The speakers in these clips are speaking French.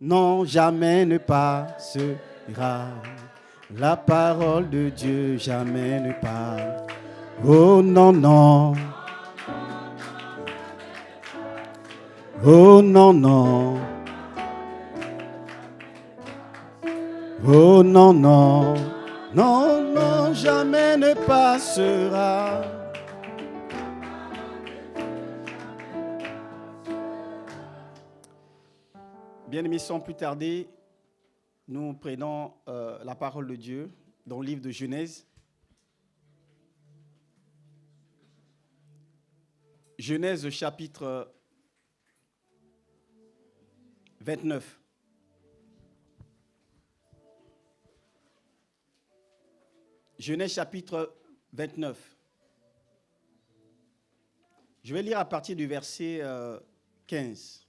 non, jamais ne passera. La parole de Dieu jamais ne part. Oh non, non. Oh non, non. Oh non, non. Non, non, jamais ne passera. Bien-aimés, sans plus tarder, nous prenons la parole de Dieu dans le livre de Genèse. Genèse chapitre 29. Genèse chapitre 29. Je vais lire à partir du verset 15.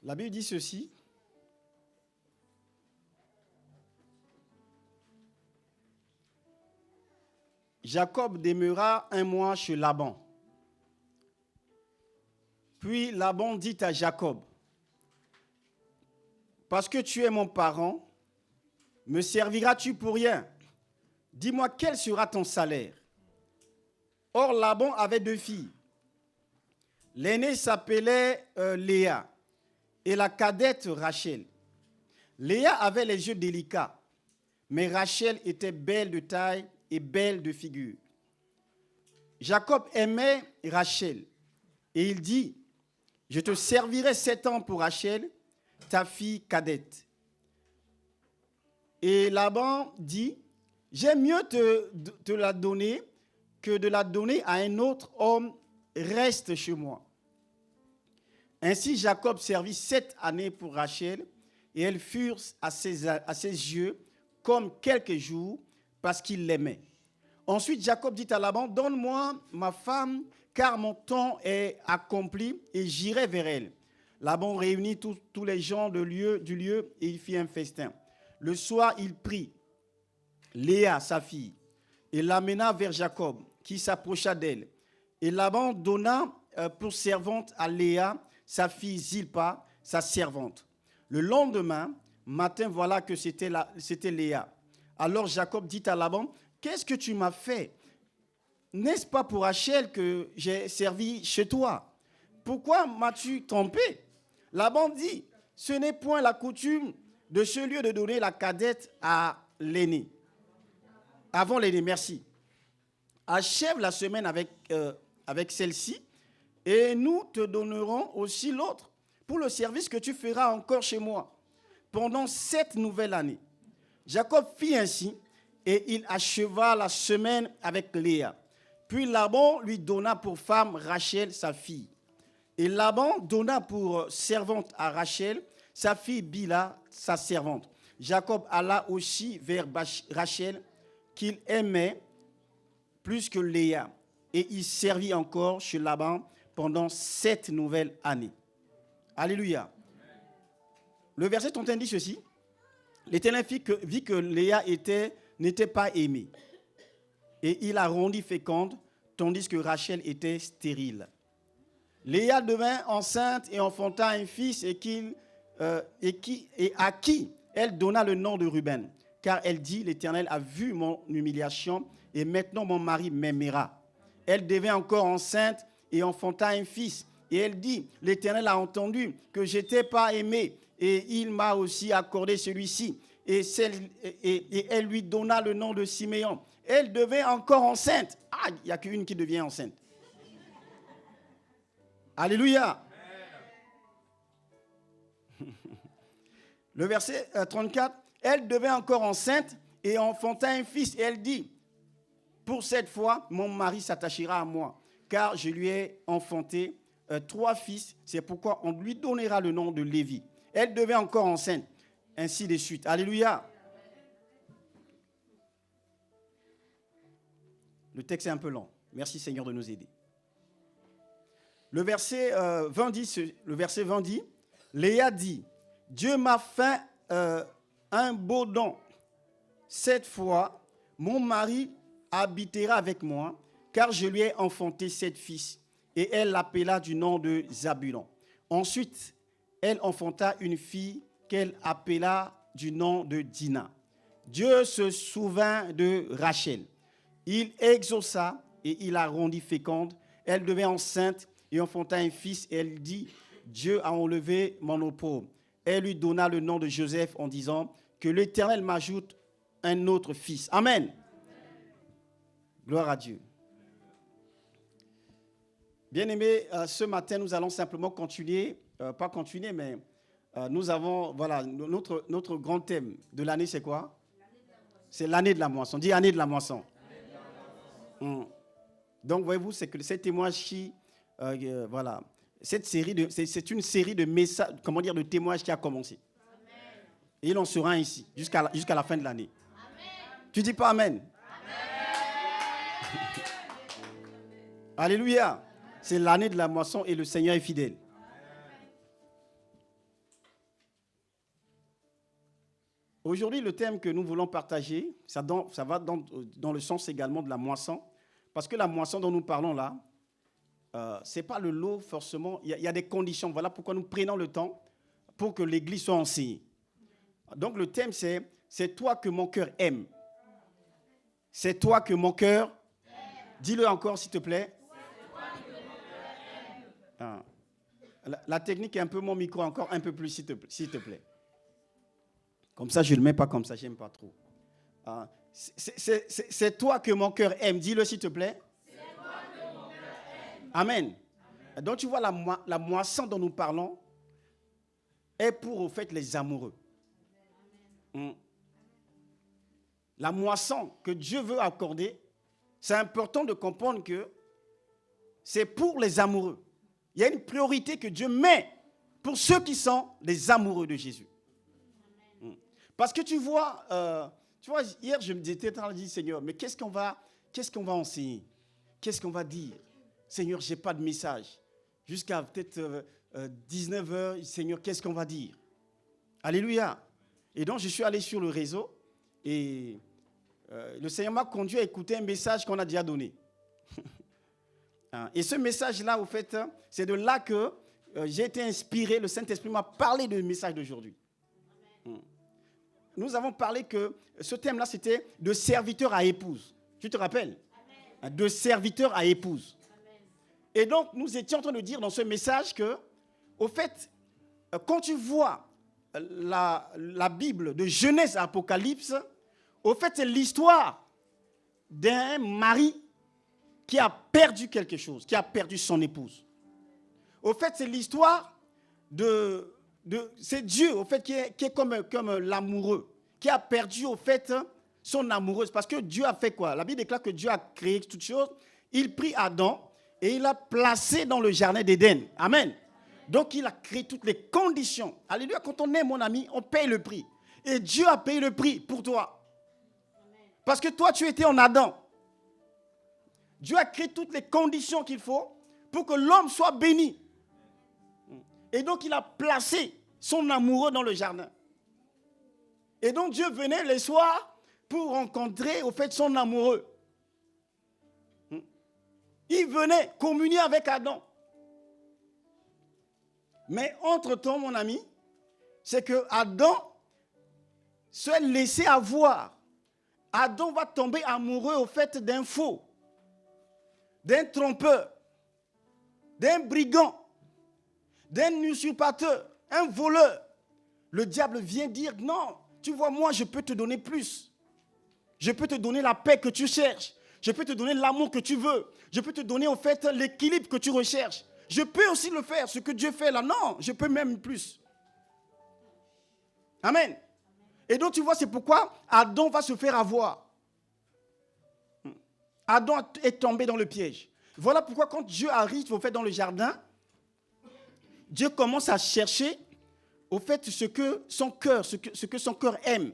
La Bible dit ceci. Jacob demeura un mois chez Laban. Puis Laban dit à Jacob, « Parce que tu es mon parent, me serviras-tu pour rien? Dis-moi quel sera ton salaire. » Or Laban avait 2 filles. L'aînée s'appelait Léa et la cadette Rachel. Léa avait les yeux délicats, mais Rachel était belle de taille et belle de figure. Jacob aimait Rachel et il dit, « Je te servirai 7 ans pour Rachel, ta fille cadette. » Et Laban dit, « J'aime mieux te la donner que de la donner à un autre homme, reste chez moi. » Ainsi Jacob servit 7 années pour Rachel et elles furent à ses yeux comme quelques jours parce qu'il l'aimait. Ensuite Jacob dit à Laban, « Donne-moi ma femme car mon temps est accompli et j'irai vers elle. » Laban réunit tous les gens du lieu et il fit un festin. Le soir, il prit Léa, sa fille, et l'amena vers Jacob, qui s'approcha d'elle. Et Laban donna pour servante à Léa, sa fille Zilpa, sa servante. Le lendemain matin, voilà que c'était Léa. Alors Jacob dit à Laban, « Qu'est-ce que tu m'as fait? N'est-ce pas pour Rachel que j'ai servi chez toi? Pourquoi m'as-tu trompé? » Laban dit, « Ce n'est point la coutume de ce lieu de donner la cadette à l'aîné. » Avant l'aîné, merci. Achève la semaine avec celle-ci et nous te donnerons aussi l'autre pour le service que tu feras encore chez moi pendant 7 nouvelles années. Jacob fit ainsi et il acheva la semaine avec Léa. Puis Laban lui donna pour femme Rachel, sa fille. Et Laban donna pour servante à Rachel, sa fille Bila, sa servante. Jacob alla aussi vers Rachel, qu'il aimait plus que Léa. Et il servit encore chez Laban pendant 7 nouvelles années. Alléluia. Le verset 31 dit ceci. L'Éternel vit que Léa n'était pas aimée. Et il la rendit féconde, tandis que Rachel était stérile. Léa devint enceinte et enfanta un fils et à qui elle donna le nom de Ruben. Car elle dit, l'Éternel a vu mon humiliation et maintenant mon mari m'aimera. Elle devint encore enceinte et enfanta un fils. Et elle dit, l'Éternel a entendu que je n'étais pas aimée et il m'a aussi accordé celui-ci. Et elle lui donna le nom de Siméon. Elle devint encore enceinte. Ah, il n'y a qu'une qui devient enceinte. Alléluia. Le verset 34. Elle devint encore enceinte et enfanta un fils. Et elle dit, pour cette fois, mon mari s'attachera à moi, car je lui ai enfanté 3 fils. C'est pourquoi on lui donnera le nom de Lévi. Elle devint encore enceinte. Ainsi de suite. Alléluia. Le texte est un peu long. Merci Seigneur de nous aider. Le verset 20 dit, Léa dit, Dieu m'a fait un beau don. Cette fois, mon mari habitera avec moi, car je lui ai enfanté 7 fils. Et elle l'appela du nom de Zabulon. Ensuite, elle enfanta une fille qu'elle appela du nom de Dina. Dieu se souvint de Rachel. Il exauça et il la rendit féconde. Elle devint enceinte et enfanta un fils. Et elle dit, Dieu a enlevé mon opprobre. Elle lui donna le nom de Joseph en disant, que l'Éternel m'ajoute un autre fils. Amen. Gloire à Dieu. Bien-aimés, ce matin, nous allons simplement continuer, mais nous avons, voilà, notre grand thème de l'année, c'est quoi? C'est l'année de la moisson. Dis année de la moisson. Donc, voyez-vous, c'est que ces témoignages qui, voilà, c'est une série de messages, comment dire, de témoignages qui a commencé. Amen. Et il en sera ainsi jusqu'à la fin de l'année. Amen. Tu dis pas amen? Amen. Alléluia. C'est l'année de la moisson et le Seigneur est fidèle. Aujourd'hui, le thème que nous voulons partager, ça va dans le sens également de la moisson. Parce que la moisson dont nous parlons là, ce n'est pas le lot forcément. Il y a des conditions. Voilà pourquoi nous prenons le temps pour que l'Église soit enseignée. Donc le thème, c'est toi que mon cœur aime. C'est toi que mon cœur aime. Dis-le encore, s'il te plaît. C'est toi que mon cœur aime. La technique est un peu mon micro encore un peu plus, s'il te plaît. Comme ça, je ne le mets pas comme ça, je n'aime pas trop. C'est toi que mon cœur aime. Dis-le, s'il te plaît. C'est toi que mon cœur aime. Amen. Amen. Donc, tu vois, la moisson dont nous parlons est pour, au fait, les amoureux. La moisson que Dieu veut accorder, c'est important de comprendre que c'est pour les amoureux. Il y a une priorité que Dieu met pour ceux qui sont les amoureux de Jésus. Parce que tu vois, hier je me disais, Seigneur, mais qu'est-ce qu'on va enseigner? Qu'est-ce qu'on va dire? Seigneur, je n'ai pas de message. Jusqu'à peut-être 19h, Seigneur, qu'est-ce qu'on va dire? Alléluia. Et donc, je suis allé sur le réseau et le Seigneur m'a conduit à écouter un message qu'on a déjà donné. Et ce message-là, au fait, c'est de là que j'ai été inspiré. Le Saint-Esprit m'a parlé du message d'aujourd'hui. Nous avons parlé que ce thème-là, c'était de serviteur à épouse. Tu te rappelles? Amen. De serviteur à épouse. Amen. Et donc, nous étions en train de dire dans ce message que, au fait, quand tu vois la Bible de Genèse à Apocalypse, au fait, c'est l'histoire d'un mari qui a perdu quelque chose, qui a perdu son épouse. Au fait, c'est l'histoire c'est Dieu, au fait, qui est comme l'amoureux, qui a perdu, au fait, son amoureuse. Parce que Dieu a fait quoi? La Bible déclare que Dieu a créé toutes choses. Il prit Adam et il l'a placé dans le jardin d'Éden. Amen. Donc, il a créé toutes les conditions. Alléluia. Quand on est mon ami, on paye le prix. Et Dieu a payé le prix pour toi. Parce que toi, tu étais en Adam. Dieu a créé toutes les conditions qu'il faut pour que l'homme soit béni. Et donc, il a placé son amoureux dans le jardin. Et donc, Dieu venait les soirs pour rencontrer, au fait, son amoureux. Il venait communier avec Adam. Mais entre-temps, mon ami, c'est que Adam se laissait avoir. Adam va tomber amoureux, au fait, d'un faux, d'un trompeur, d'un brigand, d'un usurpateur, un voleur. Le diable vient dire, non, tu vois, moi, je peux te donner plus. Je peux te donner la paix que tu cherches. Je peux te donner l'amour que tu veux. Je peux te donner, en fait, l'équilibre que tu recherches. Je peux aussi le faire, ce que Dieu fait là. Non, je peux même plus. Amen. Et donc, tu vois, c'est pourquoi Adam va se faire avoir. Adam est tombé dans le piège. Voilà pourquoi quand Dieu arrive, au fait, dans le jardin, Dieu commence à chercher, au fait, ce que son cœur aime.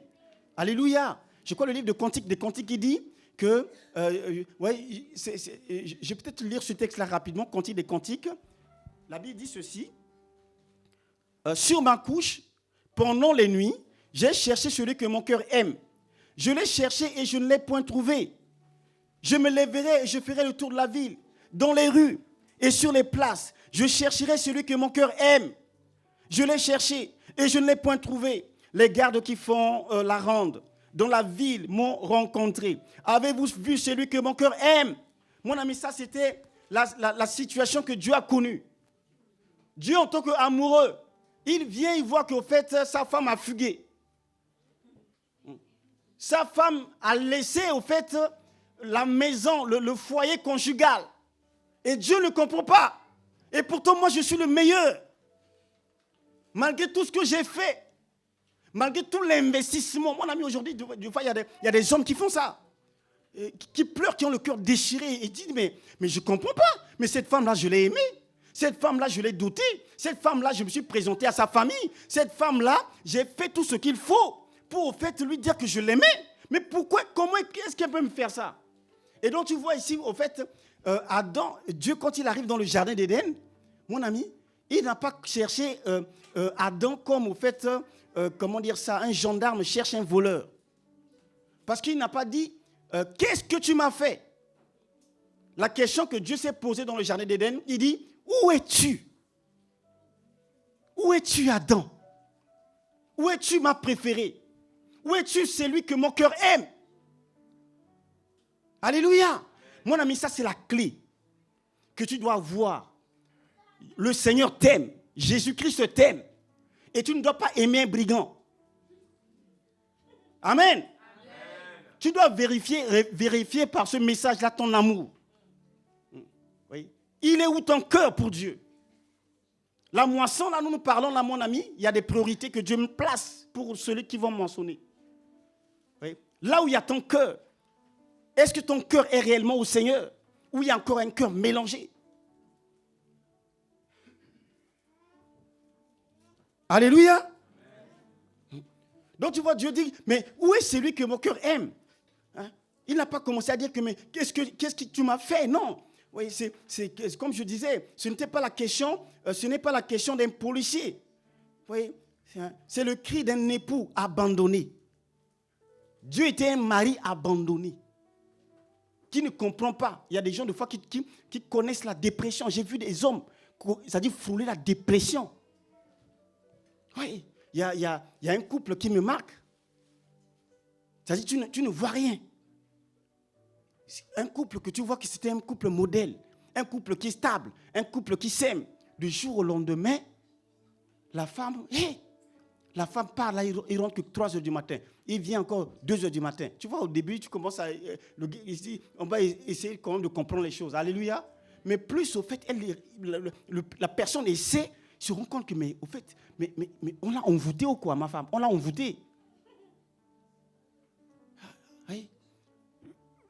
Alléluia. Je crois le livre des Cantiques qui dit que, je vais peut-être lire ce texte-là rapidement, Cantique des Cantiques. La Bible dit ceci. Sur ma couche, pendant les nuits, J'ai cherché celui que mon cœur aime. Je l'ai cherché et je ne l'ai point trouvé. Je me lèverai et je ferai le tour de la ville, dans les rues et sur les places. Je chercherai celui que mon cœur aime. Je l'ai cherché et je ne l'ai point trouvé. Les gardes qui font la ronde dans la ville m'ont rencontré. Avez-vous vu celui que mon cœur aime? Mon ami, ça c'était la situation que Dieu a connue. Dieu en tant qu'amoureux, il vient, il voit qu'au fait, sa femme a fugué. Sa femme a laissé, au fait, la maison, le foyer conjugal. Et Dieu ne comprend pas. Et pourtant, moi, je suis le meilleur. Malgré tout ce que j'ai fait, malgré tout l'investissement. Mon ami, aujourd'hui, des fois, il y a des hommes qui font ça. Qui pleurent, qui ont le cœur déchiré. Et disent, mais je ne comprends pas. Mais cette femme-là, je l'ai aimée. Cette femme-là, je l'ai dotée. Cette femme-là, je me suis présenté à sa famille. Cette femme-là, j'ai fait tout ce qu'il faut pour, au fait, lui dire que je l'aimais. Mais pourquoi, comment est-ce qu'elle peut me faire ça? Et donc, tu vois ici, au fait, Adam, Dieu, quand il arrive dans le jardin d'Éden, mon ami, il n'a pas cherché Adam comme, au fait, comment dire ça, un gendarme cherche un voleur. Parce qu'il n'a pas dit, qu'est-ce que tu m'as fait? La question que Dieu s'est posée dans le jardin d'Éden, il dit, où es-tu? Où es-tu, Adam? Où es-tu, ma préférée? Où es-tu, celui que mon cœur aime? Alléluia. Mon ami, ça c'est la clé que tu dois avoir. Le Seigneur t'aime. Jésus-Christ t'aime. Et tu ne dois pas aimer un brigand. Amen. Amen. Tu dois vérifier par ce message-là ton amour. Oui. Il est où ton cœur pour Dieu? La moisson, là, nous parlons, là, mon ami, il y a des priorités que Dieu me place pour ceux qui vont moissonner. Oui. Là où il y a ton cœur, est-ce que ton cœur est réellement au Seigneur? Ou il y a encore un cœur mélangé? Alléluia. Donc tu vois, Dieu dit, mais où est celui que mon cœur aime? Hein? Il n'a pas commencé à dire que, mais qu'est-ce que tu m'as fait? Non. Oui, c'est comme je disais, ce n'est pas la question d'un policier. Oui, c'est le cri d'un époux abandonné. Dieu était un mari abandonné, qui ne comprend pas. Il y a des gens, des fois, qui connaissent la dépression. J'ai vu des hommes, c'est-à-dire frôler la dépression. Oui, il y a un couple qui me marque. C'est-à-dire tu ne vois rien. Un couple que tu vois que c'était un couple modèle, un couple qui est stable, un couple qui s'aime. Du jour au lendemain, la femme part là, il rentre que 3 heures du matin. Il vient encore 2 heures du matin. Tu vois, au début, tu commences à... on va essayer quand même de comprendre les choses. Alléluia. Mais plus, au fait, la personne essaie, se rend compte que, mais au fait, mais on l'a envoûté ou quoi, ma femme? On l'a envoûté. Oui.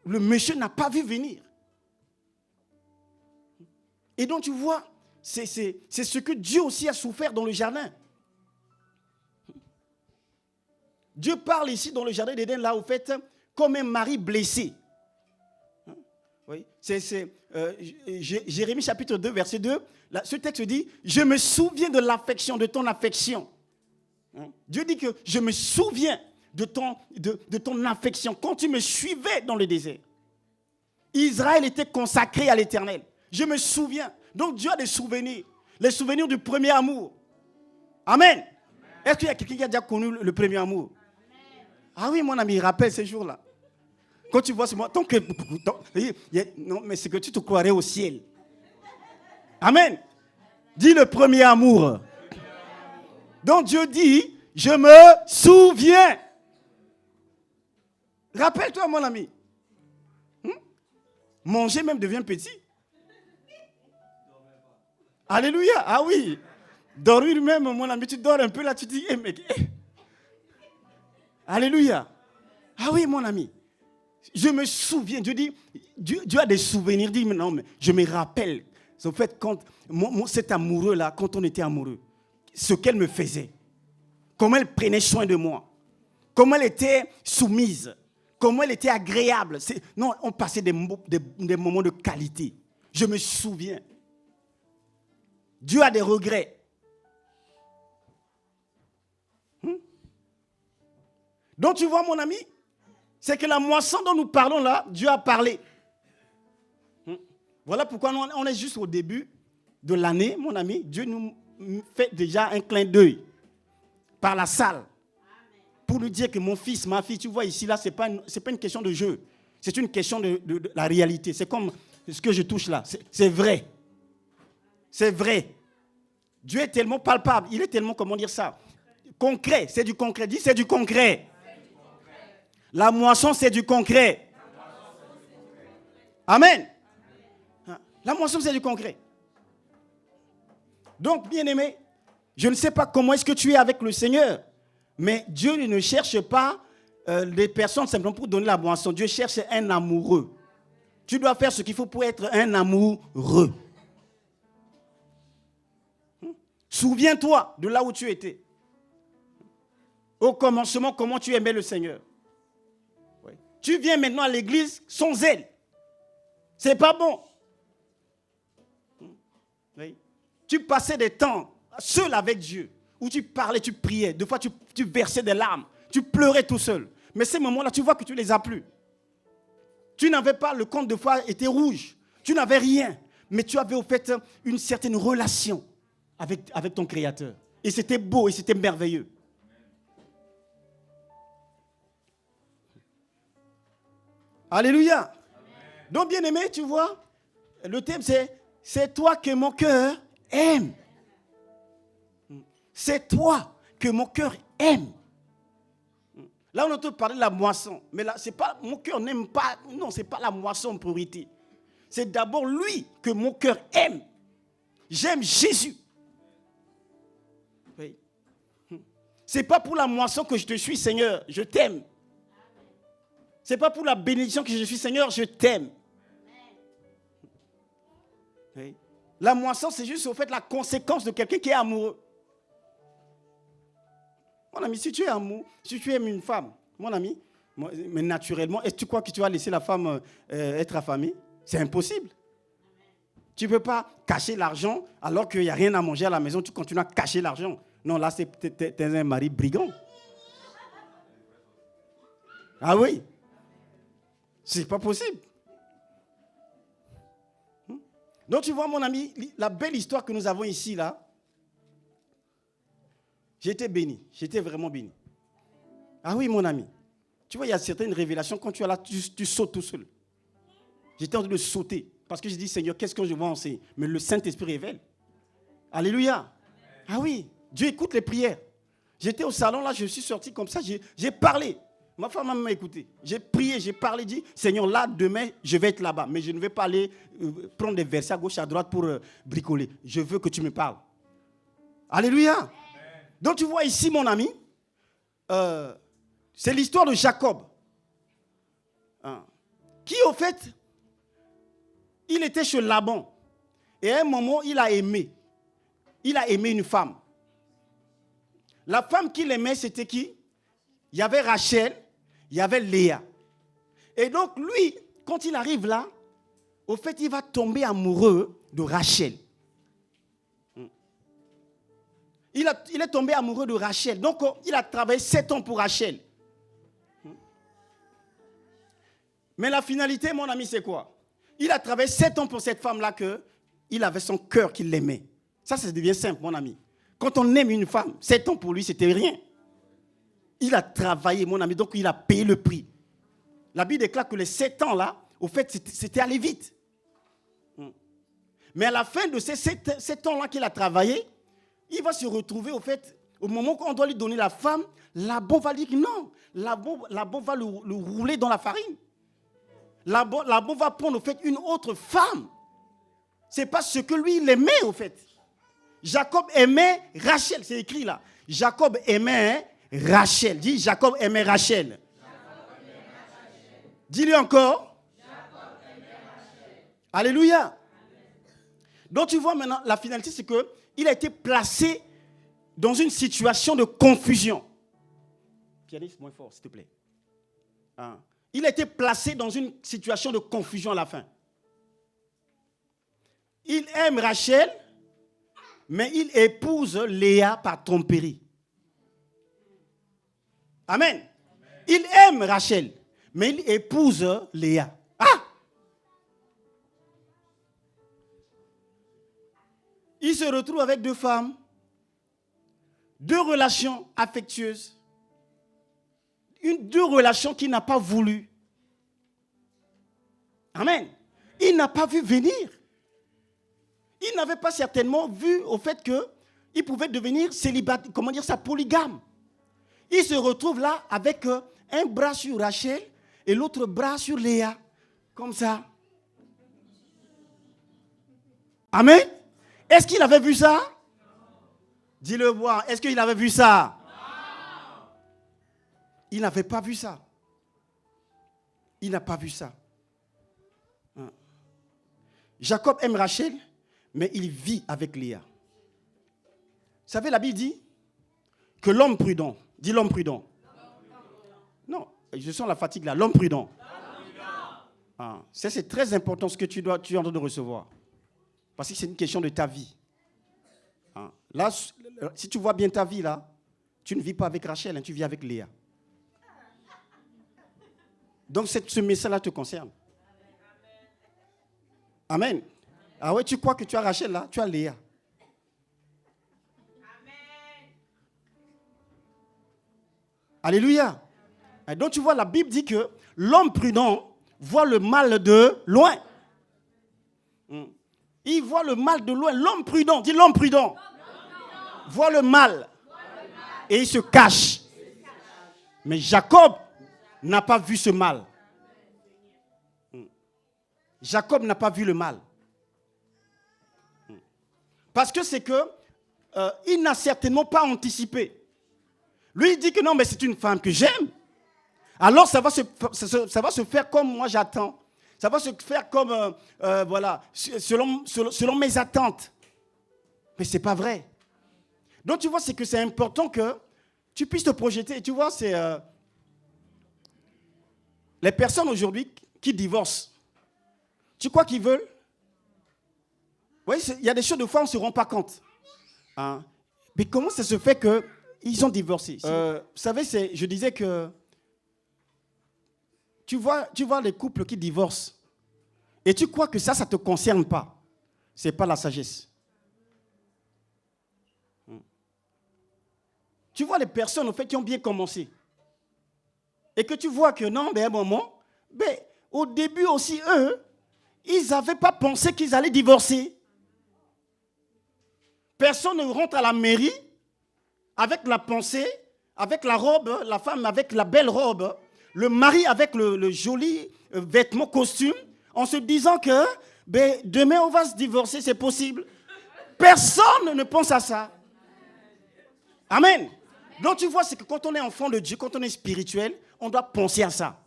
Le monsieur n'a pas vu venir. Et donc, tu vois, c'est ce que Dieu aussi a souffert dans le jardin. Dieu parle ici dans le jardin d'Éden, là, au fait, comme un mari blessé. Oui, c'est Jérémie chapitre 2, verset 2. Là, ce texte dit, je me souviens de l'affection, de ton affection. Dieu dit que je me souviens de ton affection quand tu me suivais dans le désert. Israël était consacré à l'Éternel. Je me souviens. Donc Dieu a des souvenirs. Les souvenirs du premier amour. Amen. Est-ce qu'il y a quelqu'un qui a déjà connu le premier amour? Ah oui, mon ami, il rappelle ces jours-là. Quand tu vois ce moment, non, mais c'est que tu te croirais au ciel. Amen. Dis le premier amour. Donc Dieu dit, je me souviens. Rappelle-toi, mon ami. Manger même devient petit. Alléluia. Ah oui. Dormir même, mon ami, tu dors un peu là, tu dis, Alléluia. Ah oui, mon ami. Je me souviens. Dieu dit, Dieu a des souvenirs. Dit, non, mais je me rappelle. En fait, quand cet amoureux-là, quand on était amoureux, ce qu'elle me faisait, comment elle prenait soin de moi, comment elle était soumise, comment elle était agréable. Non, on passait des moments de qualité. Je me souviens. Dieu a des regrets. Donc tu vois mon ami, c'est que la moisson dont nous parlons là, Dieu a parlé. Voilà pourquoi on est juste au début de l'année, mon ami. Dieu nous fait déjà un clin d'œil par la salle pour nous dire que mon fils, ma fille, tu vois ici là, c'est pas une question de jeu. C'est une question de la réalité. C'est comme ce que je touche là. C'est vrai. C'est vrai. Dieu est tellement palpable. Il est tellement, comment dire ça, concret. C'est du concret. Dis, c'est du concret. La moisson, c'est du concret. Amen. La moisson, c'est du concret. Donc, bien-aimé, je ne sais pas comment est-ce que tu es avec le Seigneur, mais Dieu ne cherche pas des personnes simplement pour donner la moisson. Dieu cherche un amoureux. Tu dois faire ce qu'il faut pour être un amoureux. Souviens-toi de là où tu étais. Au commencement, comment tu aimais le Seigneur. Oui. Tu viens maintenant à l'église sans zèle. C'est pas bon. Oui. Tu passais des temps seul avec Dieu, où tu parlais, tu priais. Des fois, tu versais des larmes. Tu pleurais tout seul. Mais ces moments-là, tu vois que tu ne les as plus. Tu n'avais pas, le compte de foi était rouge. Tu n'avais rien. Mais tu avais au fait une certaine relation avec ton Créateur. Et c'était beau et c'était merveilleux. Alléluia. Amen. Donc, bien-aimé, tu vois, le thème c'est toi que mon cœur aime. C'est toi que mon cœur aime. Là, on entend parler de la moisson. Mais là, c'est pas, mon cœur n'aime pas. Non, ce n'est pas la moisson en priorité. C'est d'abord lui que mon cœur aime. J'aime Jésus. Oui. Ce n'est pas pour la moisson que je te suis, Seigneur. Je t'aime. Ce n'est pas pour la bénédiction que je suis, Seigneur. Je t'aime. Oui. La moisson, c'est juste au fait la conséquence de quelqu'un qui est amoureux. Mon ami, si tu es amoureux, si tu aimes une femme, mon ami, mais naturellement, est-ce que tu crois que tu vas laisser la femme être affamée? C'est impossible. Tu ne peux pas cacher l'argent alors qu'il n'y a rien à manger à la maison, tu continues à cacher l'argent. Non, là, t'es un mari brigand. Ah oui. C'est pas possible. Donc tu vois, mon ami, la belle histoire que nous avons ici, là, j'étais béni, j'étais vraiment béni. Ah oui, mon ami. Tu vois, il y a certaines révélations, quand tu es là, tu sautes tout seul. J'étais en train de sauter, parce que j'ai dit, Seigneur, qu'est-ce que je vais enseigner? Mais le Saint-Esprit révèle. Alléluia. Ah oui, Dieu écoute les prières. J'étais au salon, là, je suis sorti comme ça, j'ai parlé. Ma femme m'a écouté. J'ai prié, j'ai parlé, dit, Seigneur, là, demain, je vais être là-bas. Mais je ne vais pas aller prendre des versets à gauche, à droite pour bricoler. Je veux que tu me parles. Alléluia. Amen. Donc, tu vois ici, mon ami, c'est l'histoire de Jacob. Qui, au fait, il était chez Laban. Et à un moment, il a aimé. Il a aimé une femme. La femme qu'il aimait, c'était qui? Il y avait Rachel, il y avait Léa. Et donc, lui, quand il arrive là, au fait, il va tomber amoureux de Rachel. Il est tombé amoureux de Rachel. Donc, il a travaillé 7 ans pour Rachel. Mais la finalité, mon ami, c'est quoi? Il a travaillé 7 ans pour cette femme-là qu'il avait son cœur qui l'aimait. Ça devient simple, mon ami. Quand on aime une femme, 7 ans pour lui, c'était rien. Il a travaillé, mon ami, donc il a payé le prix. La Bible déclare que les 7 ans-là, au fait, c'était allé vite. Mais à la fin de ces 7 ans-là qu'il a travaillé, il va se retrouver, au fait, au moment qu'on doit lui donner la femme, Laban va dire que non. Laban va le rouler dans la farine. Laban va prendre, au fait, une autre femme. Ce n'est pas ce que lui, il aimait, au fait. Jacob aimait Rachel, c'est écrit là. Jacob aimait Rachel. Dis, Jacob aimait Rachel. Dis-le encore. Alléluia. Amen. Donc tu vois maintenant, la finalité, c'est qu'il a été placé dans une situation de confusion. Pianiste, moins fort, s'il te plaît. Il a été placé dans une situation de confusion à la fin. Il aime Rachel, mais il épouse Léa par tromperie. Amen. Il aime Rachel, mais il épouse Léa. Ah! Il se retrouve avec 2 femmes, 2 relations affectueuses, 2 relations qu'il n'a pas voulu. Amen. Il n'a pas vu venir. Il n'avait pas certainement vu au fait qu'il pouvait devenir célibataire, polygame. Il se retrouve là avec un bras sur Rachel et l'autre bras sur Léa. Comme ça. Amen. Est-ce qu'il avait vu ça? Dis-le moi. Est-ce qu'il avait vu ça? Non. Il n'avait pas vu ça. Il n'a pas vu ça. Jacob aime Rachel, mais il vit avec Léa. Vous savez, la Bible dit que l'homme prudent, dis l'homme prudent. Non, je sens la fatigue là, l'homme prudent. Ah, ça c'est très important ce que tu es en train de recevoir. Parce que c'est une question de ta vie. Ah, là, si tu vois bien ta vie là, tu ne vis pas avec Rachel, hein, tu vis avec Léa. Donc ce message-là te concerne. Amen. Ah ouais, tu crois que tu as Rachel là, tu as Léa. Amen. Alléluia. Et donc tu vois, la Bible dit que l'homme prudent voit le mal de loin. Il voit le mal de loin. L'homme prudent, dis l'homme prudent, voit le mal et il se cache. Mais Jacob n'a pas vu ce mal. Jacob n'a pas vu le mal. Parce que c'est que il n'a certainement pas anticipé. Lui, il dit que non, mais c'est une femme que j'aime. Alors, ça va se faire comme moi j'attends. Ça va se faire comme, voilà, selon mes attentes. Mais ce n'est pas vrai. Donc, tu vois, c'est que c'est important que tu puisses te projeter. Tu vois, c'est les personnes aujourd'hui qui divorcent. Tu crois qu'ils veulent? Oui, il y a des choses de fois on ne se rend pas compte. Hein? Mais comment ça se fait qu'ils ont divorcé? Vous savez, je disais que tu vois les couples qui divorcent et tu crois que ça ne te concerne pas. Ce n'est pas la sagesse. Tu vois les personnes, en fait, qui ont bien commencé. Et que tu vois que non, à un moment, au début aussi, eux, ils n'avaient pas pensé qu'ils allaient divorcer. Personne ne rentre à la mairie avec la pensée, avec la robe, la femme avec la belle robe, le mari avec le joli vêtement, costume, en se disant que demain on va se divorcer, c'est possible. Personne ne pense à ça. Amen. Donc tu vois, c'est que quand on est enfant de Dieu, quand on est spirituel, on doit penser à ça.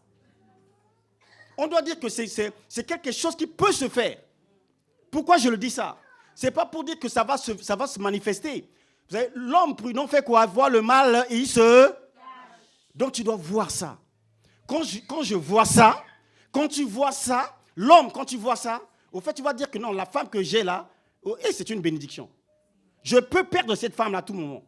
On doit dire que c'est quelque chose qui peut se faire. Pourquoi je le dis ça? Ce n'est pas pour dire que ça va se manifester. Vous savez, l'homme prudent fait quoi? Voir le mal et il se... Donc tu dois voir ça. Quand je vois ça, quand tu vois ça, l'homme, quand tu vois ça, au fait, tu vas dire que non, la femme que j'ai là, c'est une bénédiction. Je peux perdre cette femme-là à tout moment.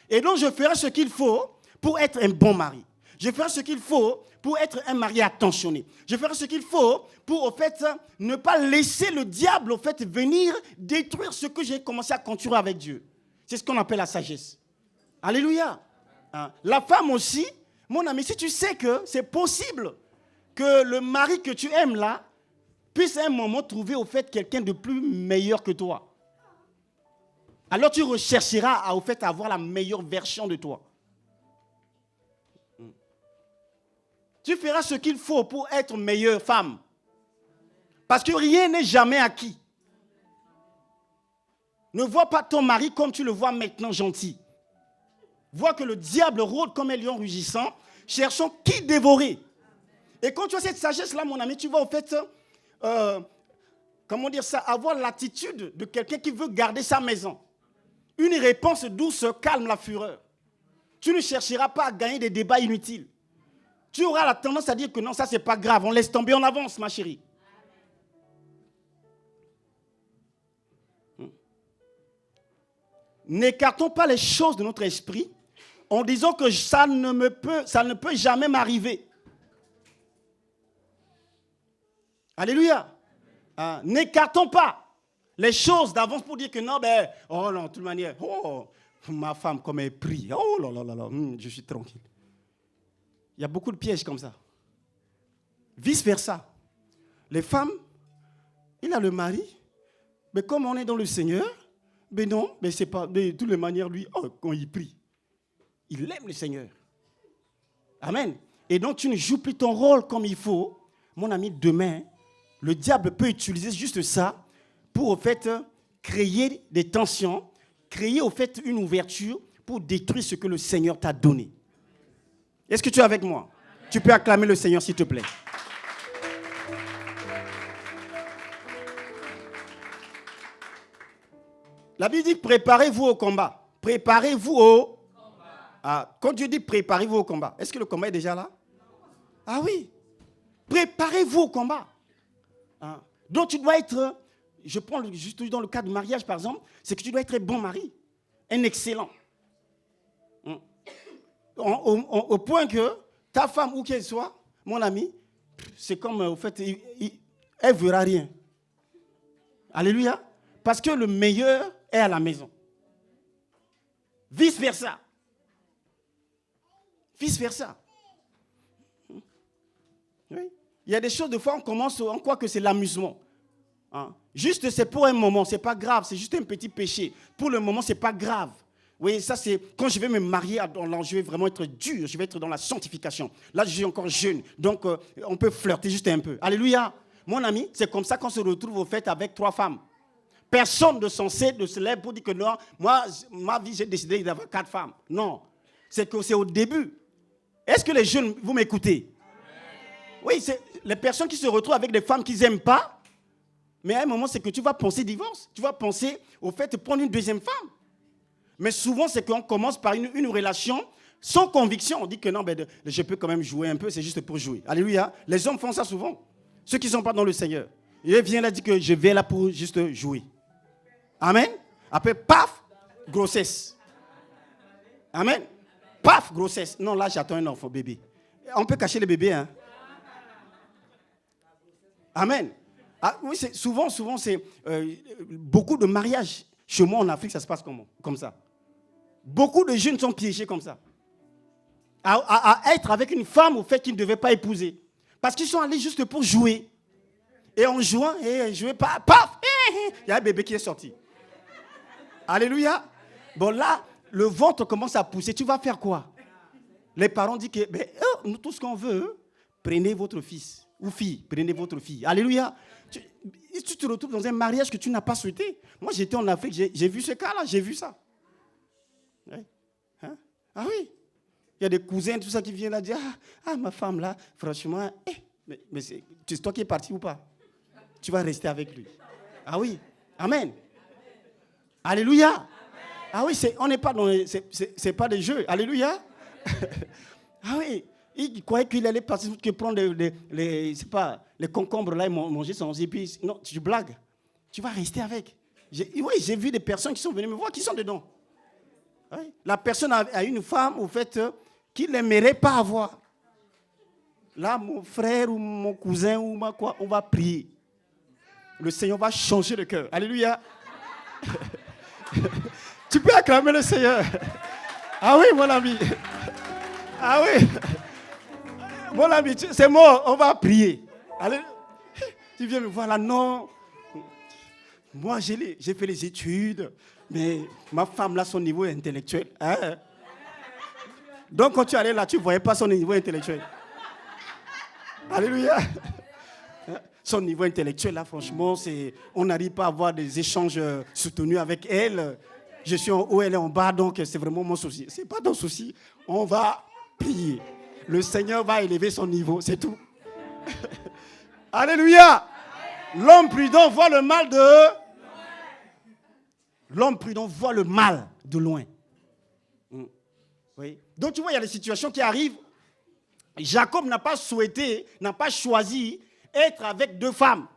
Et donc, je ferai ce qu'il faut pour être un bon mari. Je ferai ce qu'il faut pour être un mari attentionné. Je ferai ce qu'il faut pour, au fait, ne pas laisser le diable, au fait, venir détruire ce que j'ai commencé à construire avec Dieu. C'est ce qu'on appelle la sagesse. Alléluia. La femme aussi, mon ami, si tu sais que c'est possible que le mari que tu aimes là puisse à un moment trouver, au fait, quelqu'un de plus meilleur que toi. Alors tu rechercheras au fait, à avoir la meilleure version de toi. Tu feras ce qu'il faut pour être meilleure femme. Parce que rien n'est jamais acquis. Ne vois pas ton mari comme tu le vois maintenant gentil. Vois que le diable rôde comme un lion rugissant, cherchant qui dévorer. Et quand tu as cette sagesse-là, mon ami, tu vas au fait, comment dire ça, avoir l'attitude de quelqu'un qui veut garder sa maison. Une réponse douce calme la fureur. Tu ne chercheras pas à gagner des débats inutiles. Tu auras la tendance à dire que non, ça c'est pas grave, on laisse tomber, on avance, ma chérie. N'écartons pas les choses de notre esprit en disant que ça ne peut jamais m'arriver. Alléluia. N'écartons pas les choses d'avance pour dire que non, oh non, de toute manière, oh, ma femme, comme elle prie, oh là là là là, je suis tranquille. Il y a beaucoup de pièges comme ça. Vice versa. Les femmes, il a le mari, mais comme on est dans le Seigneur, mais non, mais c'est pas, de toutes les manières, lui, quand il prie, il aime le Seigneur. Amen. Et donc, tu ne joues plus ton rôle comme il faut. Mon ami, demain, le diable peut utiliser juste ça pour, au fait, créer des tensions, créer, au fait, une ouverture pour détruire ce que le Seigneur t'a donné. Est-ce que tu es avec moi? Tu peux acclamer le Seigneur, s'il te plaît. La Bible dit préparez-vous au combat. Préparez-vous au combat. Quand Dieu dit préparez-vous au combat, est-ce que le combat est déjà là? Ah oui. Préparez-vous au combat. Donc tu dois être, je prends juste dans le cas du mariage par exemple, c'est que tu dois être un bon mari, un excellent. Au point que ta femme, où qu'elle soit, mon ami, c'est comme, au fait, elle ne verra rien. Alléluia. Parce que le meilleur est à la maison. Vice versa. Vice versa. Oui. Il y a des choses, des fois, on croit que c'est l'amusement. Juste, c'est pour un moment, c'est pas grave, c'est juste un petit péché. Pour le moment, c'est pas grave. Oui, ça c'est, quand je vais me marier, je vais vraiment être dur, je vais être dans la sanctification. Là, je suis encore jeune, donc on peut flirter juste un peu. Alléluia. Mon ami, c'est comme ça qu'on se retrouve au fait avec 3 femmes. Personne ne censé de se lève pour dire que non, moi, ma vie, j'ai décidé d'avoir 4 femmes. Non, c'est que c'est au début. Est-ce que les jeunes, vous m'écoutez? Oui, c'est les personnes qui se retrouvent avec des femmes qu'ils n'aiment pas, mais à un moment, c'est que tu vas penser divorce. Tu vas penser au fait de prendre une deuxième femme. Mais souvent, c'est qu'on commence par une relation sans conviction. On dit que non, je peux quand même jouer un peu, c'est juste pour jouer. Alléluia. Les hommes font ça souvent. Ceux qui ne sont pas dans le Seigneur. Il vient là, dit que je vais là pour juste jouer. Amen. Après, paf, grossesse. Amen. Paf, grossesse. Non, là, j'attends un enfant, bébé. On peut cacher les bébés, hein. Amen. Oui, c'est, souvent, c'est beaucoup de mariages. Chez moi, en Afrique, ça se passe comme ça. Beaucoup de jeunes sont piégés comme ça. À être avec une femme au fait qu'ils ne devaient pas épouser. Parce qu'ils sont allés juste pour jouer. Et en jouant, paf, il y a un bébé qui est sorti. Alléluia. Bon là, le ventre commence à pousser. Tu vas faire quoi? Les parents disent que, nous, tout ce qu'on veut, prenez votre fils ou fille, prenez votre fille. Alléluia. Tu te retrouves dans un mariage que tu n'as pas souhaité. Moi, j'étais en Afrique, j'ai vu ce cas-là, j'ai vu ça. Oui. Hein? Ah oui. Il y a des cousins, tout ça qui viennent là dire, ma femme là, franchement, mais c'est toi qui es parti ou pas? Tu vas rester avec lui. Ah oui. Amen. Alléluia. Amen. Ah oui, on n'est pas dans c'est pas des jeux. Alléluia. Ah oui. Il croyait qu'il allait partir que prendre les concombres là et manger sans épices. Non, tu blagues. Tu vas rester avec. J'ai vu des personnes qui sont venues me voir qui sont dedans. Oui. La personne a une femme, au fait, qu'il n'aimerait pas avoir. Là, mon frère ou mon cousin ou quoi, on va prier. Le Seigneur va changer le cœur. Alléluia. Tu peux acclamer le Seigneur. Ah oui, mon ami. Ah oui. Mon ami, c'est mort, on va prier. Allez. Tu viens me voir là, non. Moi, j'ai fait les études, mais ma femme, là, son niveau est intellectuel. Hein? Donc, quand tu allais là, tu ne voyais pas son niveau intellectuel. Alléluia. Son niveau intellectuel, là, franchement, on n'arrive pas à avoir des échanges soutenus avec elle. Je suis en haut, elle est en bas, donc c'est vraiment mon souci. Ce n'est pas ton souci. On va prier. Le Seigneur va élever son niveau, c'est tout. Alléluia. L'homme prudent voit le mal de loin. L'homme prudent voit le mal de loin. Oui. Donc tu vois, il y a des situations qui arrivent. Jacob n'a pas choisi être avec 2 femmes.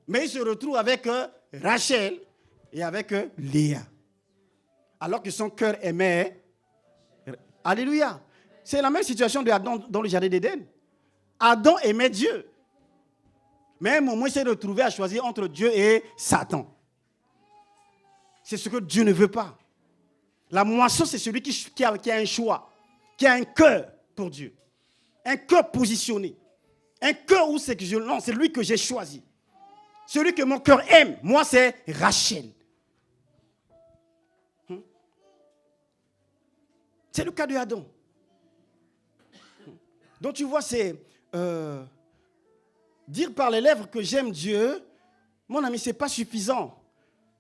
Mais il se retrouve avec Rachel et avec Léa. alors que son cœur aimait. Alléluia. C'est la même situation de Adam dans le jardin d'Éden. Adam aimait Dieu. Mais à un moment, il s'est retrouvé à choisir entre Dieu et Satan. C'est ce que Dieu ne veut pas. La moisson, c'est celui qui a un choix, qui a un cœur pour Dieu. Un cœur positionné. Un cœur où c'est que non, c'est lui que j'ai choisi. Celui que mon cœur aime, moi, c'est Rachel. C'est le cas de Adam. Donc tu vois, c'est dire par les lèvres que j'aime Dieu, mon ami, ce n'est pas suffisant.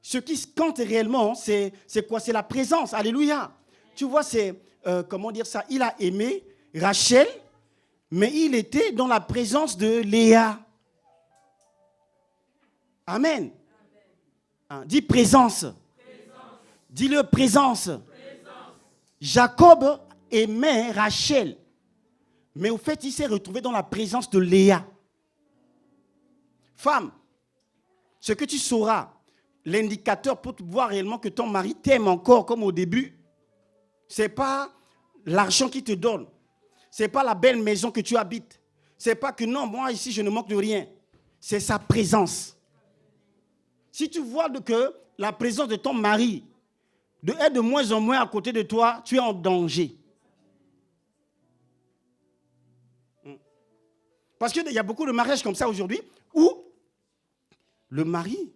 Ce qui compte réellement, c'est quoi? C'est la présence. Alléluia. Tu vois, c'est, comment dire ça? Il a aimé Rachel, mais il était dans la présence de Léa. Amen. Dis présence. Dis-le présence. Jacob aimait Rachel, mais au fait, il s'est retrouvé dans la présence de Léa. Femme, ce que tu sauras, l'indicateur pour voir réellement que ton mari t'aime encore comme au début, ce n'est pas l'argent qu'il te donne, ce n'est pas la belle maison que tu habites, ce n'est pas que non, moi ici je ne manque de rien, c'est sa présence. Si tu vois que la présence de ton mari est de moins en moins à côté de toi, tu es en danger. Parce qu'il y a beaucoup de mariages comme ça aujourd'hui où le mari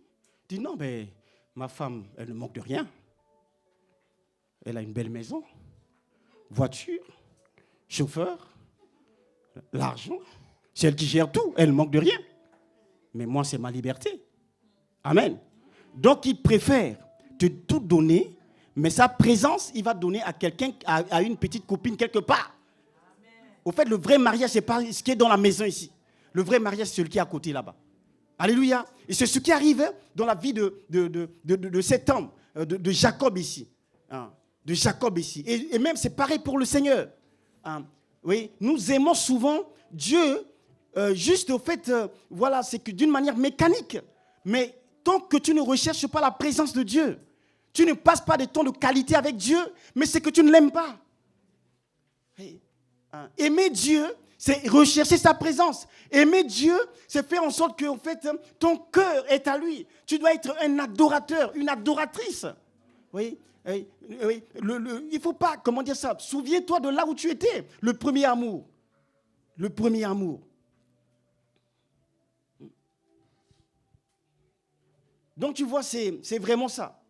dit non, mais ma femme, elle ne manque de rien. Elle a une belle maison, voiture, chauffeur, l'argent. C'est elle qui gère tout, elle ne manque de rien. Mais moi, c'est ma liberté. Amen. Donc, il préfère te tout donner, mais sa présence, il va donner à quelqu'un, à une petite copine quelque part. Au fait, le vrai mariage, ce n'est pas ce qui est dans la maison ici. Le vrai mariage, c'est celui qui est à côté là-bas. Alléluia. Et c'est ce qui arrive dans la vie de cet homme, de Jacob ici. De Jacob ici. Et même, c'est pareil pour le Seigneur. Oui, nous aimons souvent Dieu, juste au fait, voilà, c'est que d'une manière mécanique. Mais tant que tu ne recherches pas la présence de Dieu, tu ne passes pas de temps de qualité avec Dieu, mais c'est que tu ne l'aimes pas. Aimer Dieu, c'est rechercher sa présence. Aimer Dieu, c'est faire en sorte que en fait, ton cœur est à lui. Tu dois être un adorateur, une adoratrice. Oui, oui, il ne faut pas, comment dire ça, souviens-toi de là où tu étais, le premier amour. Le premier amour. Donc tu vois, c'est vraiment ça.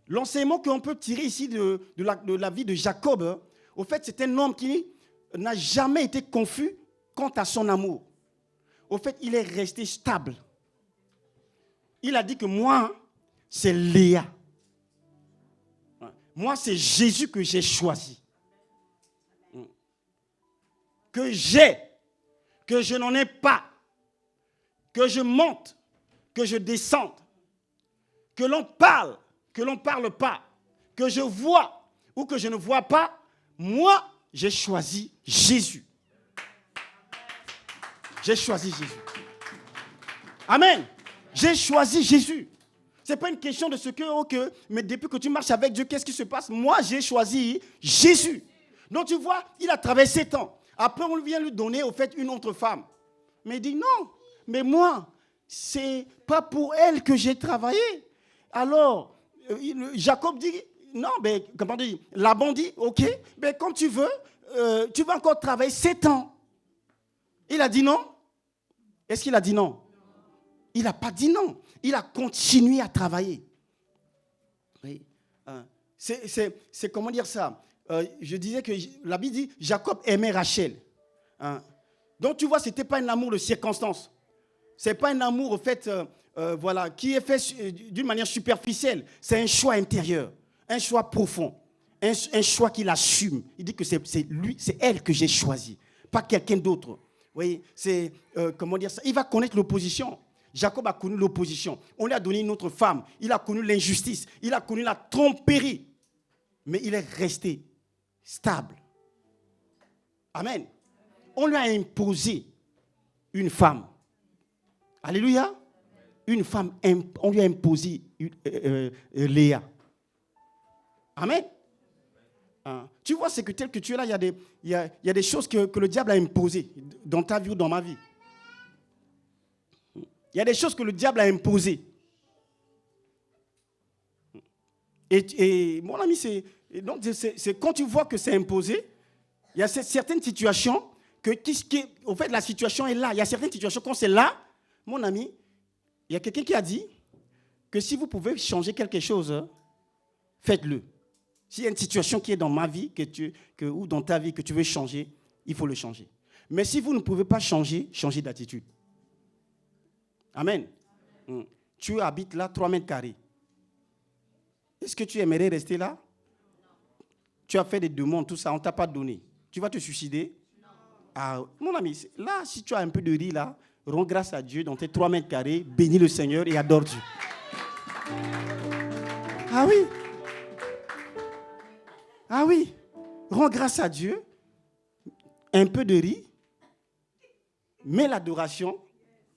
L'enseignement qu'on peut tirer ici de la vie de Jacob, au fait, c'est un homme qui n'a jamais été confus quant à son amour. Au fait, il est resté stable. Il a dit que moi, c'est Léa. Moi, c'est Jésus que j'ai choisi. Que j'ai, que je n'en ai pas, que je monte, que je descende, que l'on parle, que l'on ne parle pas, que je vois ou que je ne vois pas, moi, j'ai choisi Jésus. J'ai choisi Jésus. Amen. J'ai choisi Jésus. Ce n'est pas une question de ce que, mais depuis que tu marches avec Dieu, qu'est-ce qui se passe? Moi, j'ai choisi Jésus. Donc tu vois, il a traversé 7 ans. Après, on vient lui donner, au fait, une autre femme. Mais il dit non, mais moi, c'est pas pour elle que j'ai travaillé. Alors, Jacob dit, non, mais comment dire, Laban dit, ok, mais comme tu veux, tu vas encore travailler 7 ans. Il a dit non. Est-ce qu'il a dit non? Il n'a pas dit non. Il a continué à travailler. Oui. C'est comment dire ça? Je disais que la Bible dit, Jacob aimait Rachel. Donc tu vois, ce n'était pas un amour de circonstance. Ce n'est pas un amour, en fait, voilà, qui est fait d'une manière superficielle. C'est un choix intérieur, un choix profond, un choix qu'il assume. Il dit que c'est lui, c'est elle que j'ai choisi, pas quelqu'un d'autre. Vous voyez, c'est, comment dire ça? Il va connaître l'opposition. Jacob a connu l'opposition. On lui a donné une autre femme. Il a connu l'injustice. Il a connu la tromperie. Mais il est resté stable. Amen. On lui a imposé une femme. Alléluia. Une femme, on lui a imposé Léa. Amen. Tu vois, c'est que tel que tu es là, il y a des choses que le diable a imposées dans ta vie ou dans ma vie. Il y a des choses que le diable a imposées. Et mon ami, c'est quand tu vois que c'est imposé, il y a certaines situations au fait, la situation est là. Il y a certaines situations, quand c'est là, mon ami, il y a quelqu'un qui a dit que si vous pouvez changer quelque chose, faites-le. S'il y a une situation qui est dans ma vie ou dans ta vie que tu veux changer, il faut le changer. Mais si vous ne pouvez pas changer, changez d'attitude. Amen. Tu habites là, 3 mètres carrés. Est-ce que tu aimerais rester là? Tu as fait des demandes, tout ça, on ne t'a pas donné. Tu vas te suicider? Non. Mon ami, là, si tu as un peu de riz là, rends grâce à Dieu dans tes 3 mètres carrés, bénis le Seigneur et adore Dieu. Ah oui. Ah oui. Rends grâce à Dieu, un peu de riz, mets l'adoration